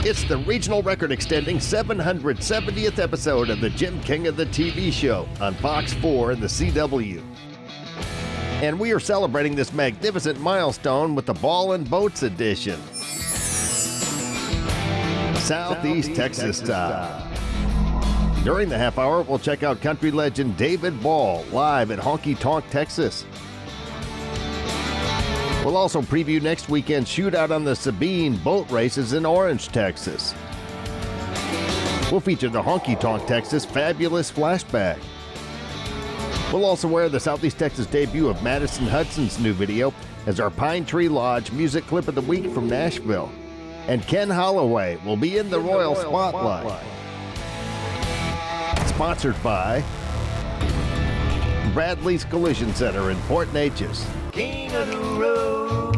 It's the regional record extending 770th episode of the Jim King of the TV show on Fox 4 and the CW. And we are celebrating this magnificent milestone with the Ball and Boats edition. Southeast Texas style. During the half hour, we'll check out country legend David Ball live at Honky Tonk, Texas. We'll also preview next weekend's shootout on the Sabine boat races in Orange, Texas. We'll feature the Honky Tonk, Texas Fabulous Flashback. We'll also air the Southeast Texas debut of Madison Hudson's new video as our Pine Tree Lodge music clip of the week from Nashville. And Ken Holloway will be in the Royal Spotlight. Sponsored by Bradley's Collision Center in Port Neches. King of the Road.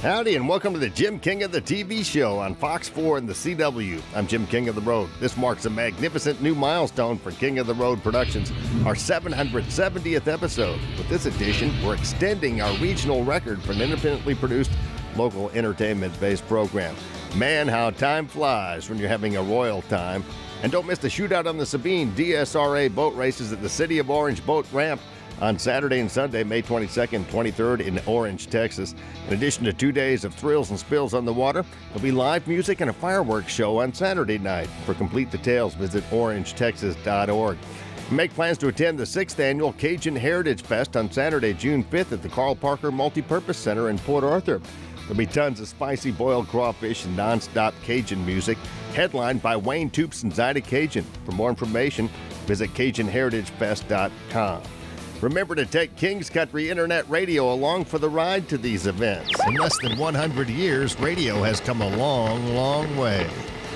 Howdy and welcome to the Jim King of the TV show on Fox 4 and the CW. I'm Jim King of the Road. This marks a magnificent new milestone for King of the Road Productions, our 770th episode. With this edition, we're extending our regional record for an independently produced local entertainment-based program. Man, how time flies when you're having a royal time. And don't miss the shootout on the Sabine DSRA boat races at the City of Orange Boat Ramp on Saturday and Sunday, May 22nd, 23rd in Orange, Texas. In addition to 2 days of thrills and spills on the water, there'll be live music and a fireworks show on Saturday night. For complete details, visit orangetexas.org. Make plans to attend the 6th annual Cajun Heritage Fest on Saturday, June 5th at the Carl Parker Multipurpose Center in Port Arthur. There'll be tons of spicy boiled crawfish and non-stop Cajun music, headlined by Wayne Toops and Zyda Cajun. For more information, visit CajunHeritageFest.com. Remember to take King's Country Internet Radio along for the ride to these events. In less than 100 years, radio has come a long, long way.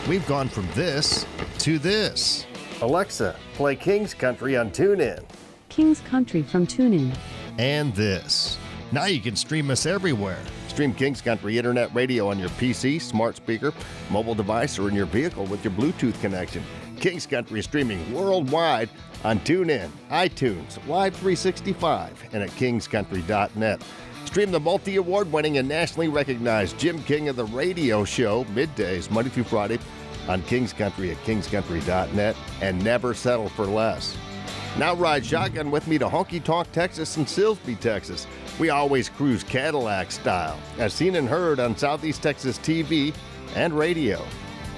We've gone from this to this. Alexa, play King's Country on TuneIn. King's Country from TuneIn. And this. Now you can stream us everywhere. Stream King's Country Internet Radio on your PC, smart speaker, mobile device, or in your vehicle with your Bluetooth connection. King's Country is streaming worldwide on TuneIn, iTunes, Live 365, and at kingscountry.net. Stream the multi-award-winning and nationally recognized Jim King of the Radio show middays, Monday through Friday, on King's Country at kingscountry.net, and never settle for less. Now ride shotgun with me to Honky Tonk, Texas and Silsbee, Texas. We always cruise Cadillac style, as seen and heard on Southeast Texas TV and radio.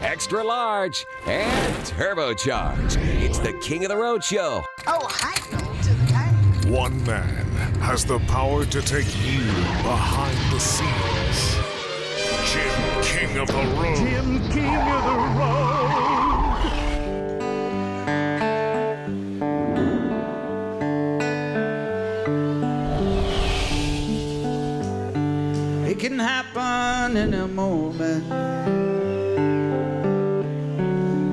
Extra large and turbocharged. It's the King of the Road show. Oh, hi, to the time. One man has the power to take you behind the scenes. Jim King of the Road. Jim King of the Road. It can happen in a moment,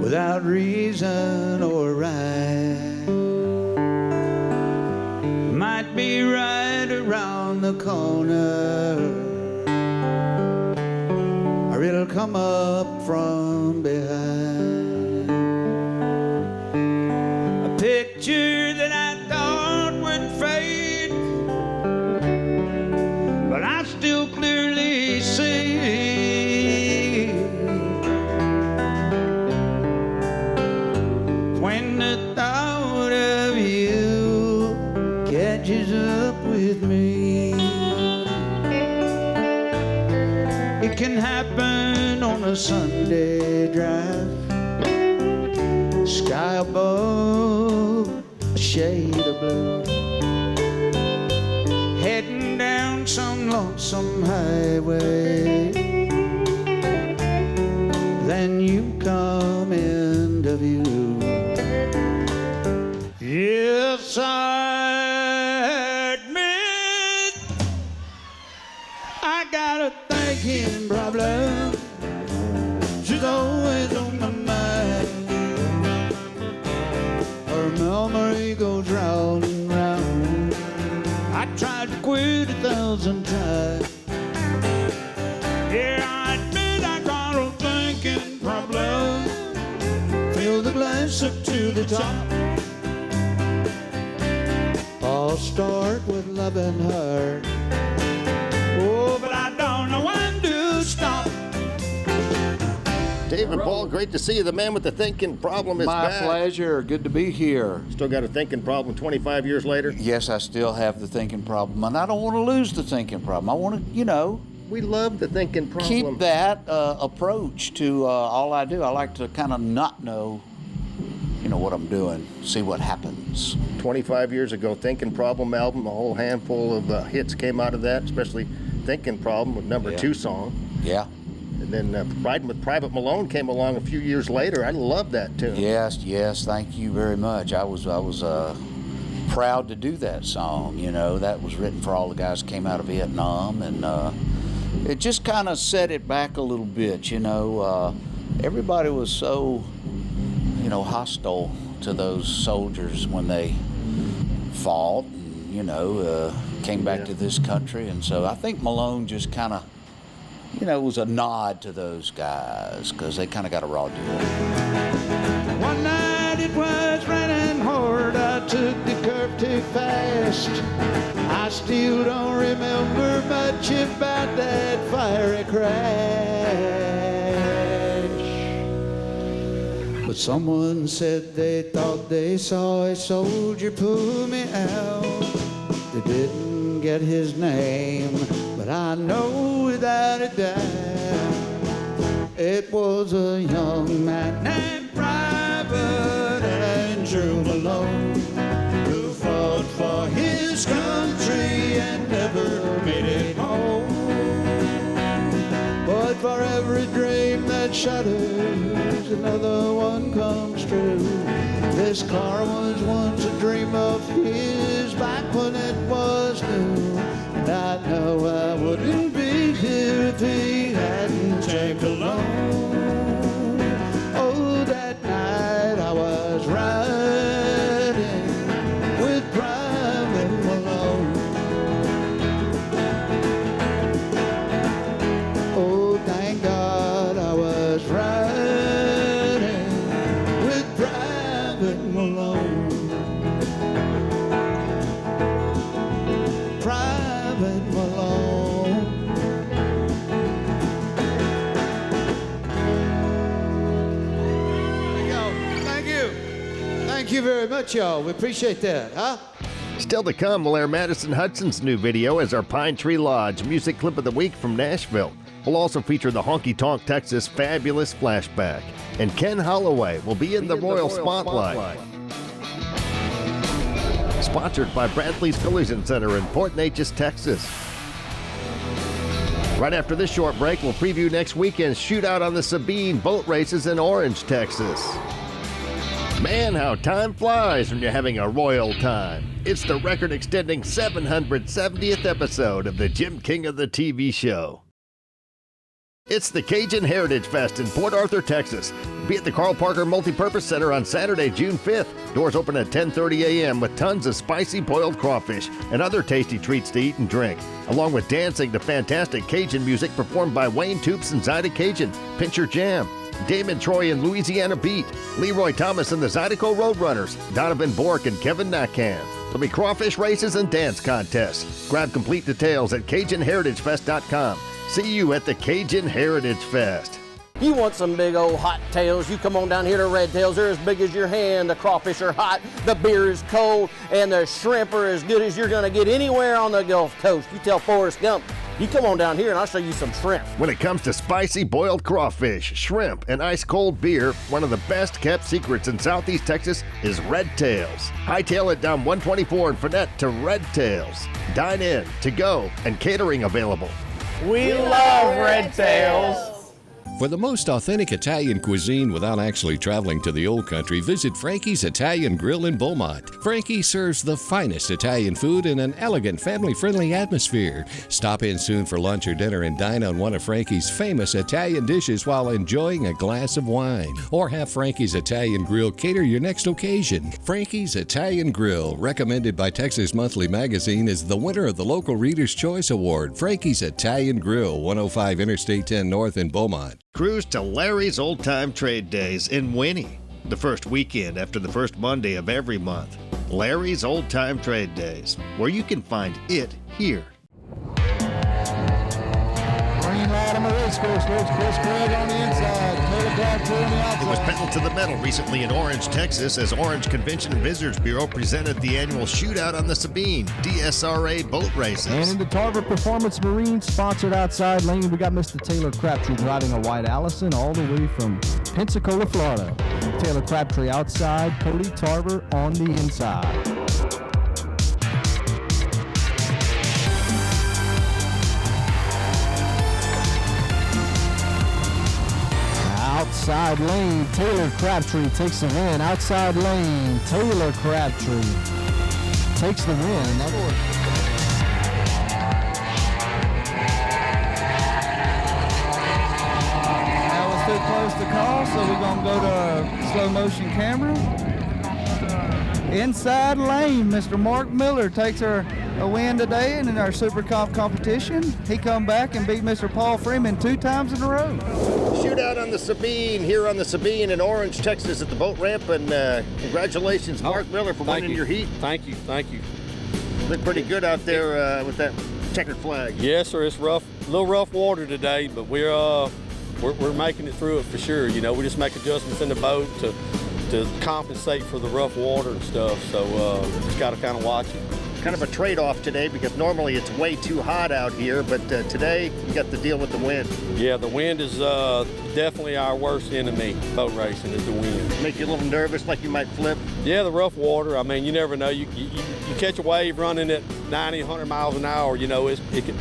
without reason or right. Might be right around the corner, or it'll come up from behind. A picture that I thought would fade, but I still clearly see when the thought of you catches up with me. It can happen on a Sunday drive, sky above, a shade of blue, heading down some lonesome highway. Then you come into view. Yes, I admit I got a thinking problem. She's always on my mind. Her memory goes round and round. I tried to quit 1,000 times. Yeah, I admit I got a thinking problem. Fill the glass up to the top. I'll start with loving her. Oh, but I don't know when to stop. David Ball, great to see you. The man with the thinking problem is My back. pleasure. Good to be here. Still got a thinking problem 25 years later? Yes, I still have the thinking problem, and I don't want to lose the thinking problem. I want to, We love the thinking problem. keep that approach to all I do. I like to kind of not know, what I'm doing, see what happens. 25 years ago, Thinking Problem album, a whole handful of hits came out of that, especially Thinking Problem with number 2 song. Yeah. And then Riding with Private Malone came along a few years later. I love that tune. Yes, thank you very much. I was proud to do that song. That was written for all the guys that came out of Vietnam, and it just kind of set it back a little bit. Everybody was so hostile to those soldiers when they fought and came back to this country, and so I think Malone just kind of was a nod to those guys because they kind of got a raw deal. One night it was raining hard, I took the curve too fast. I still don't remember much about that fiery crash. But someone said they thought they saw a soldier pull me out. They didn't get his name, but I know without a doubt it was a young man named Private Andrew Malone, who fought for his country and never made it home. But for every dream that shatters, another one comes true. This car was once a dream of his back when it was new. And I know I wouldn't be here if he hadn't taken along. Oh, that night I was riding with Private Malone. Oh, thank God I was riding with Private Malone. Private Malone. Thank you. Thank you very much, y'all. We appreciate that, huh? Still to come, we'll air Madison Hudson's new video as our Pine Tree Lodge music clip of the week from Nashville. We'll also feature the Honky Tonk Texas Fabulous Flashback. And Ken Holloway will be in the Royal Spotlight. Sponsored by Bradley's Collision Center in Port Neches, Texas. Right after this short break, we'll preview next weekend's shootout on the Sabine boat races in Orange, Texas. Man, how time flies when you're having a royal time. It's the record-extending 770th episode of the Jim King of the TV show. It's the Cajun Heritage Fest in Port Arthur, Texas. Be at the Carl Parker Multipurpose Center on Saturday, June 5th. Doors open at 10:30 a.m. with tons of spicy boiled crawfish and other tasty treats to eat and drink, along with dancing to fantastic Cajun music performed by Wayne Toops and Zyda Cajun, Pincher Jam, Damon Troy and Louisiana Beat, Leroy Thomas and the Zydeco Roadrunners, Donovan Bork and Kevin Nakan. There'll be crawfish races and dance contests. Grab complete details at CajunHeritageFest.com. See you at the Cajun Heritage Fest. You want some big old hot tails, you come on down here to Red Tails. They're as big as your hand. The crawfish are hot, the beer is cold, and the shrimp are as good as you're gonna get anywhere on the Gulf Coast. You tell Forrest Gump, you come on down here and I'll show you some shrimp. When it comes to spicy boiled crawfish, shrimp, and ice-cold beer, one of the best-kept secrets in Southeast Texas is Red Tails. Hightail it down 124 in Finette to Red Tails. Dine in, to go, and catering available. We love Red Tails. For the most authentic Italian cuisine without actually traveling to the old country, visit Frankie's Italian Grill in Beaumont. Frankie serves the finest Italian food in an elegant, family-friendly atmosphere. Stop in soon for lunch or dinner and dine on one of Frankie's famous Italian dishes while enjoying a glass of wine. Or have Frankie's Italian Grill cater your next occasion. Frankie's Italian Grill, recommended by Texas Monthly Magazine, is the winner of the Local Reader's Choice Award. Frankie's Italian Grill, 105 Interstate 10 North in Beaumont. Cruise to Larry's Old Time Trade Days in Winnie, the first weekend after the first Monday of every month. Larry's Old Time Trade Days, where you can find it here. Green light on the race course, Chris Craig on the inside. It was pedal to the metal recently in Orange, Texas, as Orange Convention and Visitors Bureau presented the annual Shootout on the Sabine DSRA boat races. And in the Tarver Performance Marine sponsored outside lane, we got Mr. Taylor Crabtree driving a white Allison all the way from Pensacola, Florida. Taylor Crabtree outside, Cody Tarver on the inside. Outside lane, Taylor Crabtree takes the win. Outside lane, Taylor Crabtree takes the win. That was too close to call, so we're going to go to a slow motion camera. Inside lane, Mr. Mark Miller takes a win today and in our Super Comp competition. He come back and beat Mr. Paul Freeman 2 times in a row. Shootout on the Sabine, here on the Sabine in Orange, Texas at the boat ramp, and congratulations, Mark Miller, for winning your heat. Thank you. Looked pretty good out there with that checkered flag. Yes, sir. It's rough, a little rough water today, but we're making it through it for sure. You know, we just make adjustments in the boat to compensate for the rough water and stuff. So just got to kind of watch it. Kind of a trade-off today because normally it's way too hot out here, but today you got to deal with the wind. Yeah, the wind is definitely our worst enemy. Boat racing is the wind. Make you a little nervous, like you might flip? Yeah, the rough water. I mean, you never know. You catch a wave running at 90, 100 miles an hour. You know,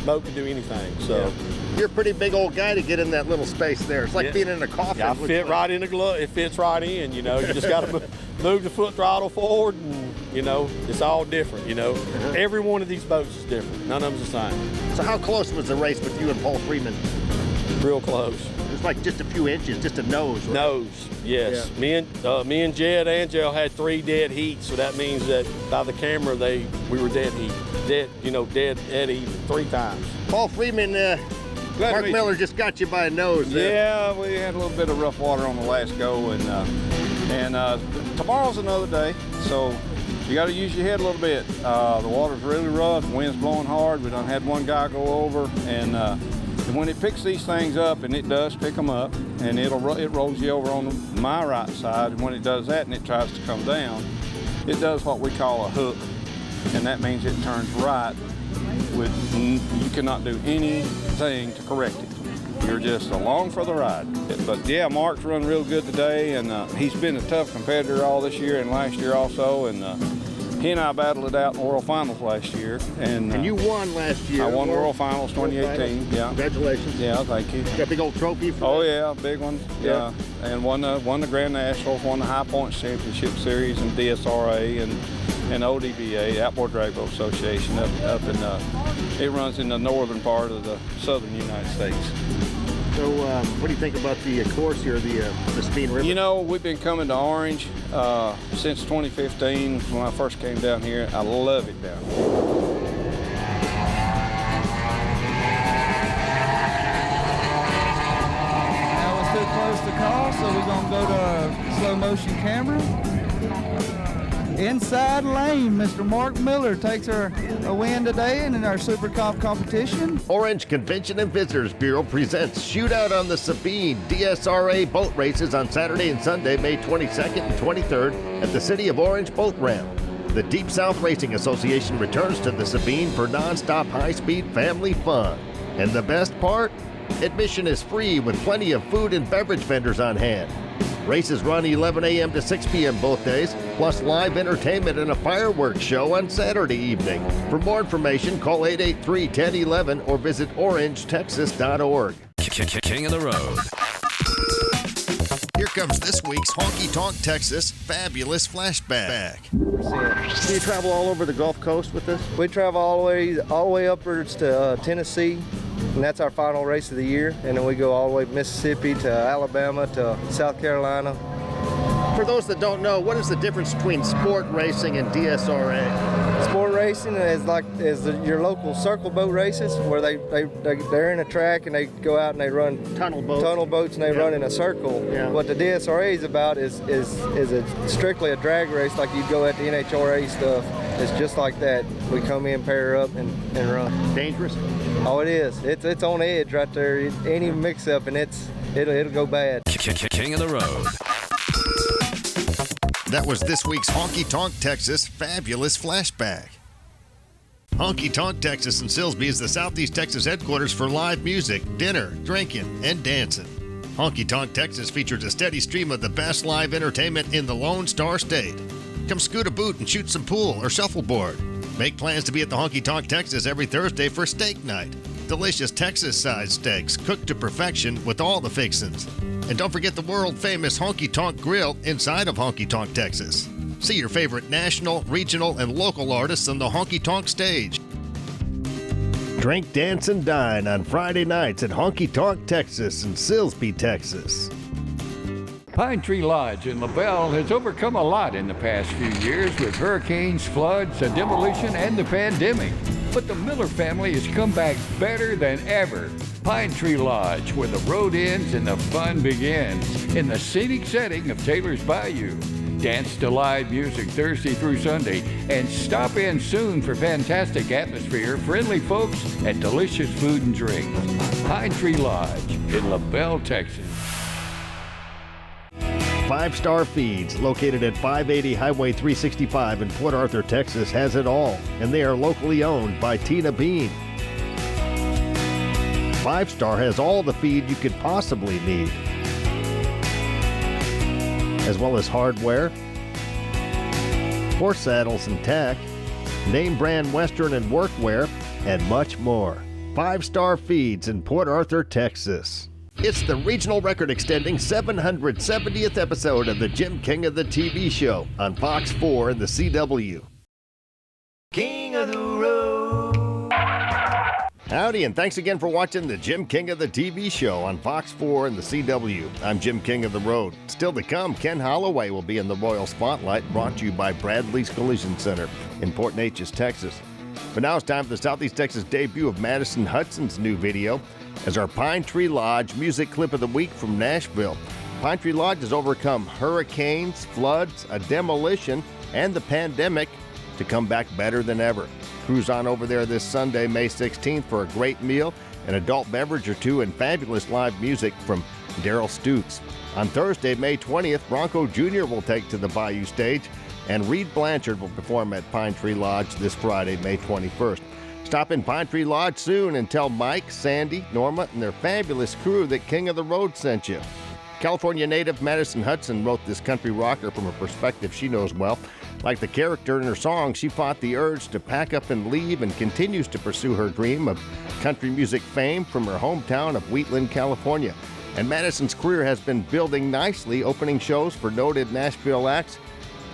boat can do anything. So. Yeah. You're a pretty big old guy to get in that little space there. It's like being in a coffin. Yeah, I fit right in the glove. It fits right in. You know, you just got to move the foot throttle forward, and you know, it's all different. You know, every one of these boats is different. None of them's the same. So how close was the race with you and Paul Freeman? Real close. It was like just a few inches, just a nose. Right? Nose, yes. Yeah. Me and Jed Angel had 3 dead heats, so that means that by the camera we were dead heat, dead even 3 times. Paul Freeman. Mark Miller just got you by a nose there. Yeah, we had a little bit of rough water on the last go, and tomorrow's another day, so you got to use your head a little bit. The water's really rough, the wind's blowing hard. We done had one guy go over, and when it picks these things up, and it does pick them up, and it rolls you over on my right side, and when it does that and it tries to come down, it does what we call a hook, and that means it turns right. You cannot do anything to correct it. You're just along for the ride. But yeah, Mark's run real good today, and he's been a tough competitor all this year and last year also, and he and I battled it out in the World Finals last year. And you won last year. I won World Finals 2018. Yeah. Congratulations. Yeah, thank you. Got a big old trophy for yeah, big one. Yeah. And won the Grand Nationals, won the High Points Championship Series and DSRA and ODBA, Outboard Drag Boat Association, up in it runs in the northern part of the southern United States. So what do you think about the course here, the Sabine River? You know, we've been coming to Orange since 2015 when I first came down here. I love it down here. That was too close to call, so we're going to go to a slow motion camera. Inside lane, Mr. Mark Miller takes a win today and in our Super Comp competition. Orange Convention and Visitors Bureau presents Shootout on the Sabine DSRA boat races on Saturday and Sunday, May 22nd and 23rd at the City of Orange Boat Ramp. The Deep South Racing Association returns to the Sabine for non-stop high-speed family fun. And the best part? Admission is free with plenty of food and beverage vendors on hand. Races run 11 a.m. to 6 p.m. both days, plus live entertainment and a fireworks show on Saturday evening. For more information, call 883-1011 or visit orangetexas.org. King of the Road. Here comes this week's Honky Tonk Texas Fabulous Flashback. Do you travel all over the Gulf Coast with this? We travel all the way upwards to Tennessee, and that's our final race of the year. And then we go all the way to Mississippi to Alabama to South Carolina. For those that don't know, what is the difference between sport racing and DSRA? Sport racing is your local circle boat races where they're in a track and they go out and they run tunnel boats and they run in a circle. Yeah. What the DSRA is about is strictly a drag race like you'd go at the NHRA stuff. It's just like that. We come in, pair up, and run. Dangerous? Oh, it is. It's on edge right there. Any mix-up, and it'll go bad. King of the Road. That was this week's Honky Tonk Texas Fabulous Flashback. Honky Tonk Texas in Silsbee is the Southeast Texas headquarters for live music, dinner, drinking, and dancing. Honky Tonk Texas features a steady stream of the best live entertainment in the Lone Star State. Come scoot a boot and shoot some pool or shuffleboard. Make plans to be at the Honky Tonk Texas every Thursday for steak night. Delicious Texas-sized steaks cooked to perfection with all the fixins'. And don't forget the world-famous Honky Tonk Grill inside of Honky Tonk Texas. See your favorite national, regional, and local artists on the Honky Tonk stage. Drink, dance, and dine on Friday nights at Honky Tonk Texas in Silsbee, Texas. Pine Tree Lodge in LaBelle has overcome a lot in the past few years with hurricanes, floods, a demolition, and the pandemic. But the Miller family has come back better than ever. Pine Tree Lodge, where the road ends and the fun begins, in the scenic setting of Taylor's Bayou. Dance to live music Thursday through Sunday, and stop in soon for fantastic atmosphere, friendly folks, and delicious food and drinks. Pine Tree Lodge in LaBelle, Texas. 5 Star Feeds, located at 580 Highway 365 in Port Arthur, Texas, has it all, and they are locally owned by Tina Bean. 5 Star has all the feed you could possibly need, as well as hardware, horse saddles and tack, name brand Western and workwear, and much more. 5 Star Feeds in Port Arthur, Texas. It's the regional record extending 770th episode of the Jim King of the TV show on Fox 4 and the CW. King of the Road. Howdy, and thanks again for watching the Jim King of the TV show on Fox 4 and the CW. I'm Jim King of the Road. Still to come, Ken Holloway will be in the Royal Spotlight, brought to you by Bradley's Collision Center in Port Neches, Texas. But now it's time for the Southeast Texas debut of Madison Hudson's new video as our Pine Tree Lodge music clip of the week from Nashville. Pine Tree Lodge has overcome hurricanes, floods, a demolition, and the pandemic to come back better than ever. Cruise on over there this Sunday, May 16th for a great meal, an adult beverage or two, and fabulous live music from Daryl Stutes. On Thursday, May 20th, Bronco Jr. will take to the Bayou stage, and Reed Blanchard will perform at Pine Tree Lodge this Friday, May 21st. Stop in Pine Tree Lodge soon and tell Mike, Sandy, Norma, and their fabulous crew that King of the Road sent you. California native Madison Hudson wrote this country rocker from a perspective she knows well. Like the character in her song, she fought the urge to pack up and leave and continues to pursue her dream of country music fame from her hometown of Wheatland, California. And Madison's career has been building nicely, opening shows for noted Nashville acts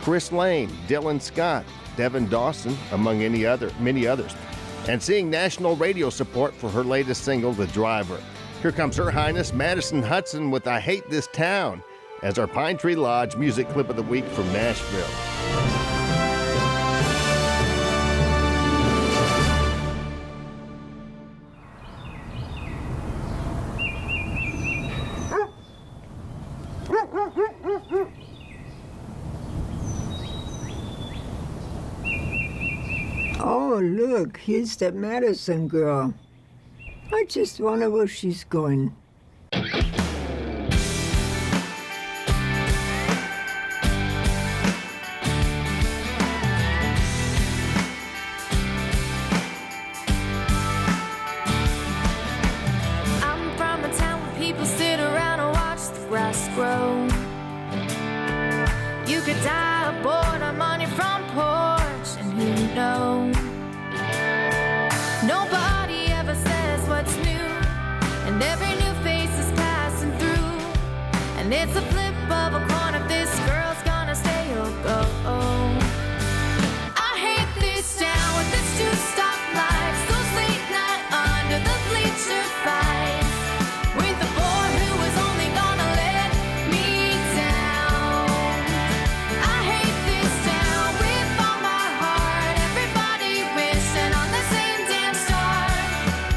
Chris Lane, Dylan Scott, Devin Dawson, among many others, and seeing national radio support for her latest single, The Driver. Here comes Her Highness Madison Hudson with I Hate This Town as our Pine Tree Lodge music clip of the week from Nashville. Oh, look, here's that Madison girl. I just wonder where she's going. I'm from a town where people sit around and watch the grass grow. You could die of boredom on your front porch, and who knows? Nobody ever says what's new, and every new face is passing through. And it's a flip of a coin if this girl's gonna stay or go. I hate this town with its two-stop lights, those late night under the bleacher fights, with the boy who was only gonna let me down. I hate this town with all my heart, everybody wishing on the same damn star,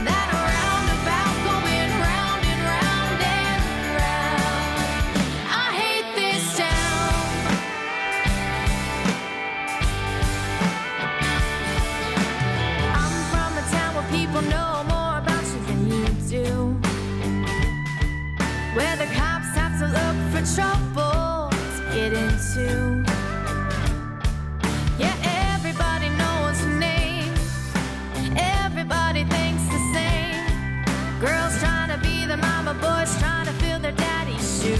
that roundabout going round and round and round. I hate this trouble to get into. Yeah, everybody knows her name. Everybody thinks the same. Girls trying to be the mama, boys trying to fill their daddy's shoes.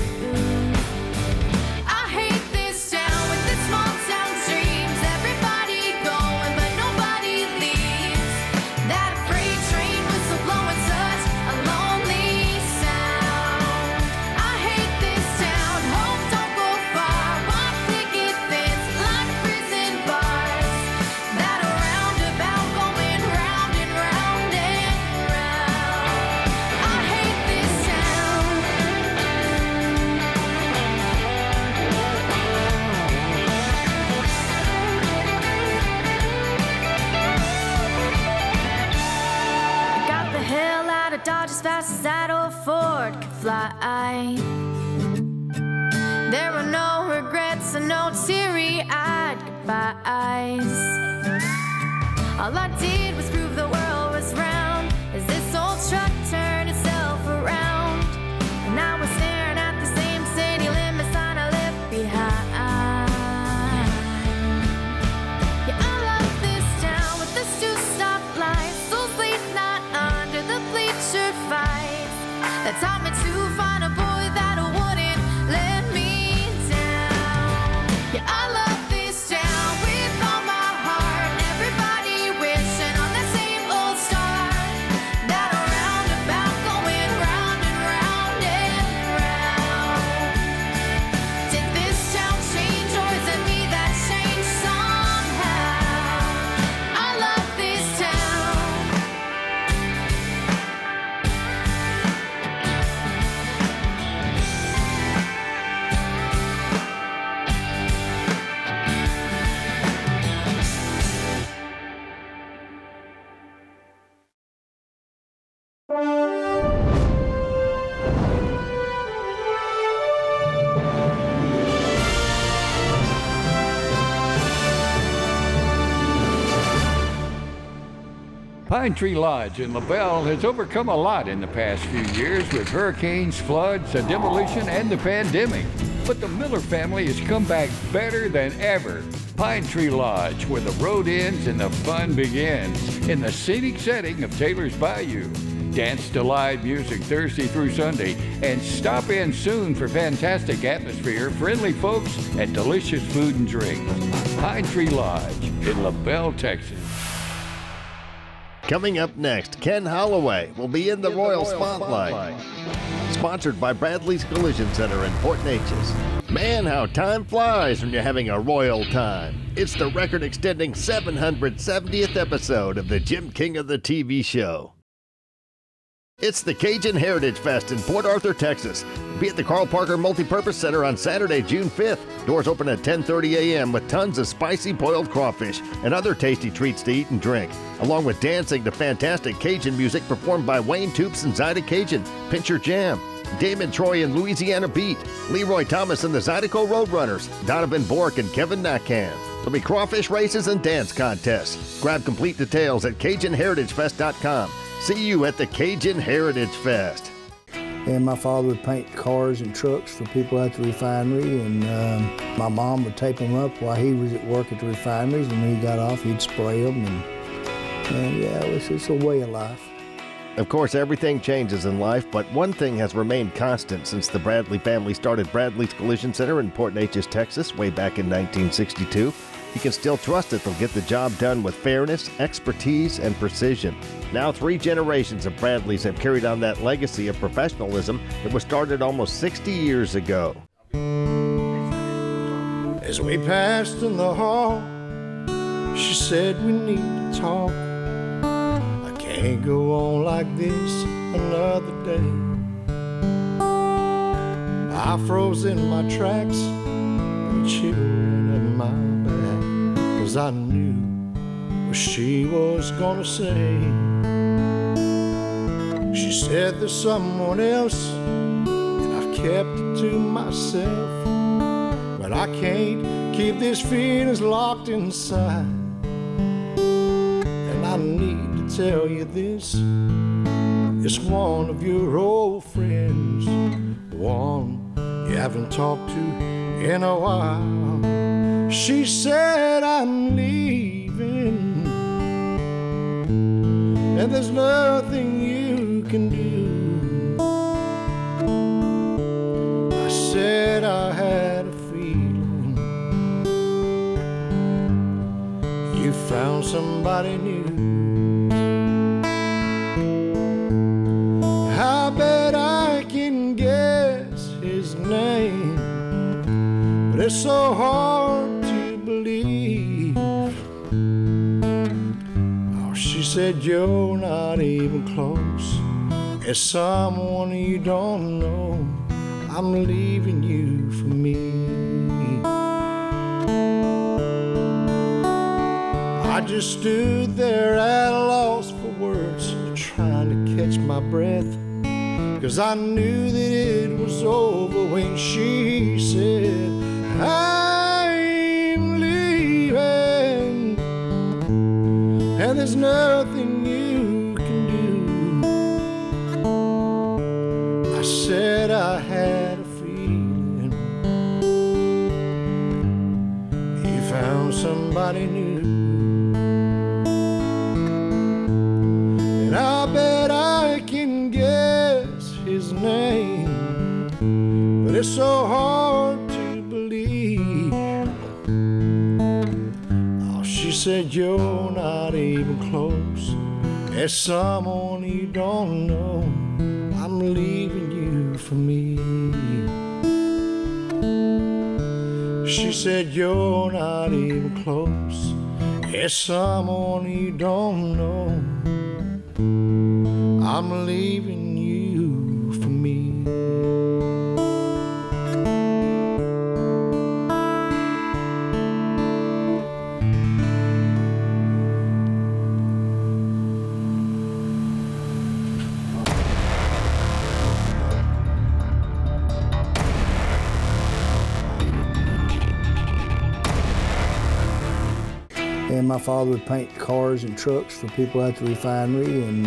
I hate this town with its small town dreams. Everybody going, but nobody leaves. That freight train whistle blowing such a lonely sound. I hate this town. Hope don't go far. Walk picket fence like prison bars. That roundabout going round and round and round. I hate this town. I got the hell out of Dodge as fast as that old Ford could fly. There were no regrets and no teary-eyed goodbyes. All I did was prove the world was round as this old truck turned itself around. And I was staring at the same city limit sign I left behind. Yeah, I love this town with its two stoplights, those late night under the bleacher fights that taught me to find a boy that wouldn't let me down. Yeah, I love this town with all my heart. Everybody wishing on the same old star. That roundabout going round and round and round. Did this town change or is it me that changed somehow? I love this town. Pine Tree Lodge in LaBelle has overcome a lot in the past few years with hurricanes, floods, a demolition, and the pandemic. But the Miller family has come back better than ever. Pine Tree Lodge, where the road ends and the fun begins, in the scenic setting of Taylor's Bayou. Dance to live music Thursday through Sunday, and stop in soon for fantastic atmosphere, friendly folks, and delicious food and drink. Pine Tree Lodge in LaBelle, Texas. Coming up next, Ken Holloway will be in the Royal Spotlight. Sponsored by Bradley's Collision Center in Port Neches. Man, how time flies when you're having a royal time. It's the record-extending 770th episode of the Jim King of the TV show. It's the Cajun Heritage Fest in Port Arthur, Texas. Be at the Carl Parker Multipurpose Center on Saturday, June 5th. Doors open at 10:30 a.m. with tons of spicy boiled crawfish and other tasty treats to eat and drink, along with dancing to fantastic Cajun music performed by Wayne Toops and Zyda Cajun, Pincher Jam, Damon Troy and Louisiana Beat, Leroy Thomas and the Zydeco Roadrunners, Donovan Bork and Kevin Nakam. There'll be crawfish races and dance contests. Grab complete details at CajunHeritageFest.com. See you at the Cajun Heritage Fest. And my father would paint cars and trucks for people at the refinery, and my mom would tape them up while he was at work at the refineries, and when he got off, he'd spray them, and yeah, it's a way of life. Of course, everything changes in life, but one thing has remained constant since the Bradley family started Bradley's Collision Center in Port Neches, Texas, way back in 1962. You can still trust that they'll get the job done with fairness, expertise, and precision. Now 3 generations of Bradleys have carried on that legacy of professionalism that was started almost 60 years ago. As we passed in the hall, she said we need to talk. I can't go on like this another day. I froze in my tracks and a chill ran up my back, 'cause I knew what she was gonna say. She said there's someone else, and I've kept it to myself. But I can't keep these feelings locked inside. And I need to tell you this, it's one of your old friends, the one you haven't talked to in a while. She said I'm leaving, and there's nothing you can do. I said I had a feeling you found somebody new. I bet I can guess his name, but it's so hard to believe. Oh, she said you're not even close. As someone you don't know, I'm leaving you for me. I just stood there at a loss for words, trying to catch my breath, 'cause I knew that it was over when she said, I'm leaving, and there's nothing you can do. I said I had a feeling you found somebody new. And I bet I can guess his name, but it's so hard to believe. Oh, she said you're not even close. As someone you don't know, I'm leaving you for me. She said you're not even close. As someone you don't know, I'm leaving you for me. And my father would paint cars and trucks for people at the refinery, and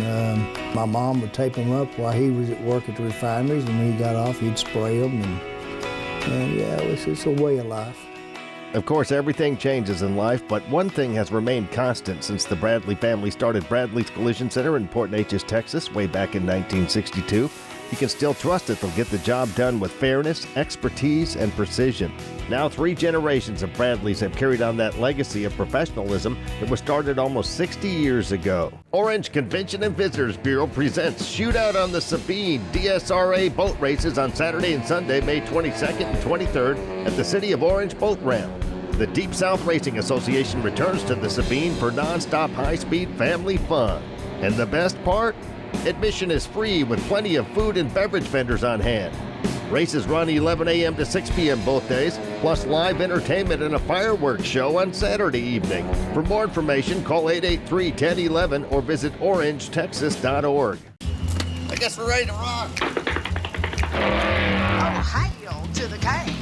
my mom would tape them up while he was at work at the refineries, and when he got off, he'd spray them, and yeah, it's a way of life. Of course, everything changes in life, but one thing has remained constant since the Bradley family started Bradley's Collision Center in Port Neches, Texas, way back in 1962. You can still trust that they'll get the job done with fairness, expertise, and precision. Now 3 generations of Bradleys have carried on that legacy of professionalism that was started almost 60 years ago. Orange Convention and Visitors Bureau presents Shootout on the Sabine DSRA boat races on Saturday and Sunday, May 22nd and 23rd at the City of Orange Boat Ramp. The Deep South Racing Association returns to the Sabine for non-stop high-speed family fun. And the best part? Admission is free with plenty of food and beverage vendors on hand. Races run 11 a.m. to 6 p.m. both days, plus live entertainment and a fireworks show on Saturday evening. For more information, call 883-1011 or visit orangetexas.org. I guess we're ready to rock. Oh, hail to the king.